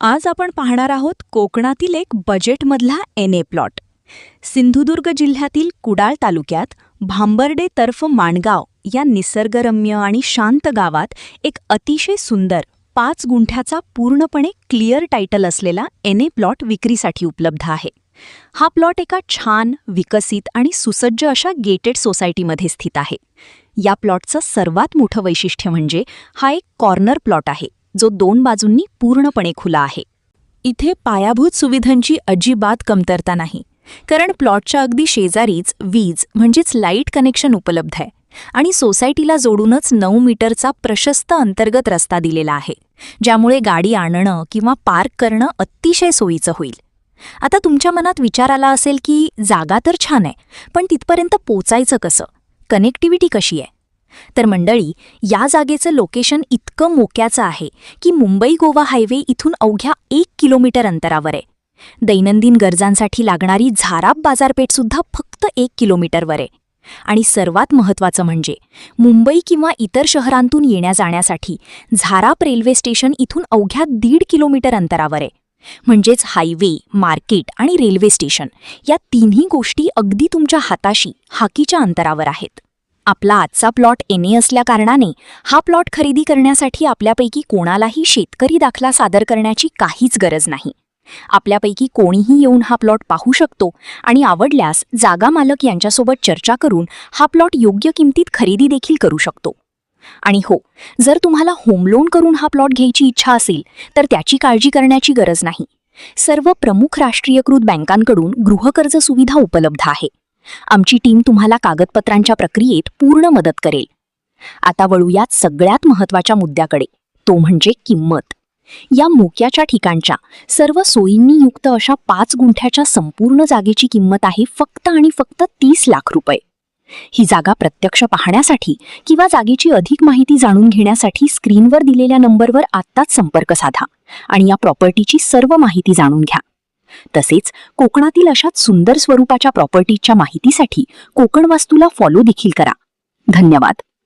आज आपण पाहणार आहोत कोकणातील एक बजेटमधला एन ए प्लॉट. सिंधुदुर्ग जिल्ह्यातील कुडाळ तालुक्यात भांबर्डे तर्फ माणगाव या निसर्गरम्य आणि शांत गावात एक अतिशय सुंदर 5 गुंठ्याचा पूर्णपणे क्लिअर टायटल असलेला एन ए प्लॉट विक्रीसाठी उपलब्ध आहे. हा प्लॉट एका छान, विकसित आणि सुसज्ज अशा गेटेड सोसायटीमध्ये स्थित आहे. या प्लॉटचं सर्वात मोठं वैशिष्ट्य म्हणजे हा एक कॉर्नर प्लॉट आहे, जो 2 बाजूंनी पूर्णपणे खुला आहे. इथे पायाभूत सुविधांची अजिबात कमतरता नाही, कारण प्लॉटच्या अगदी शेजारीच वीज म्हणजेच लाईट कनेक्शन उपलब्ध आहे आणि सोसायटीला जोडूनच 9 मीटरचा प्रशस्त अंतर्गत रस्ता दिलेला आहे, ज्यामुळे गाडी आणणं किंवा पार्क करणं अतिशय सोयीचं होईल. आता तुमच्या मनात विचार आला असेल की जागा तर छान आहे, पण तिथपर्यंत पोचायचं कसं, कनेक्टिव्हिटी कशी आहे? तर मंडळी, या जागेचं लोकेशन इतकं मोक्याचं आहे की मुंबई-गोवा हायवे इथून अवघ्या 1 किलोमीटर अंतरावर आहे. दैनंदिन गरजांसाठी लागणारी झाराप बाजारपेठसुद्धा फक्त 1 किलोमीटरवर आहे. आणि सर्वात महत्त्वाचं म्हणजे मुंबई किंवा इतर शहरांतून येण्या-जाण्यासाठी झाराप रेल्वे स्टेशन इथून अवघ्या 1.5 किलोमीटर अंतरावर आहे. म्हणजेच हायवे, मार्केट आणि रेल्वे स्टेशन या तिन्ही गोष्टी अगदी तुमच्या हाताशी, हाकीच्या अंतरावर आहेत. आपला आजचा प्लॉट एन ए असल्याकारणाने हा प्लॉट खरेदी करण्यासाठी आपल्यापैकी कोणालाही शेतकरी दाखला सादर करण्याची काहीच गरज नाही. आपल्यापैकी कोणीही येऊन हा प्लॉट पाहू शकतो आणि आवडल्यास जागा मालक यांच्यासोबत चर्चा करून हा प्लॉट योग्य किमतीत खरेदी देखील करू शकतो. आणि हो, जर तुम्हाला होम लोन करून हा प्लॉट घ्यायची इच्छा असेल तर त्याची काळजी करण्याची गरज नाही. सर्व प्रमुख राष्ट्रीयकृत बँकांकडून गृहकर्ज सुविधा उपलब्ध आहे. आमची टीम तुम्हाला कागदपत्रांच्या प्रक्रियेत पूर्ण मदत करेल. आता वळूयात सगळ्यात महत्त्वाच्या मुद्द्याकडे, तो म्हणजे किंमत. या मोक्याच्या ठिकाणच्या सर्व सोयींनी युक्त अशा 5 गुंठ्याच्या संपूर्ण जागेची किंमत आहे फक्त आणि फक्त 30 लाख रुपये. ही जागा प्रत्यक्ष पाहण्यासाठी किंवा जागेची अधिक माहिती जाणून घेण्यासाठी स्क्रीनवर दिलेल्या नंबरवर आत्ताच संपर्क साधा आणि या प्रॉपर्टीची सर्व माहिती जाणून घ्या. तसेच कोकणातील अशाच सुंदर स्वरूपाच्या प्रॉपर्टीच्या माहितीसाठी कोकण वास्तूला फॉलो देखील करा. धन्यवाद.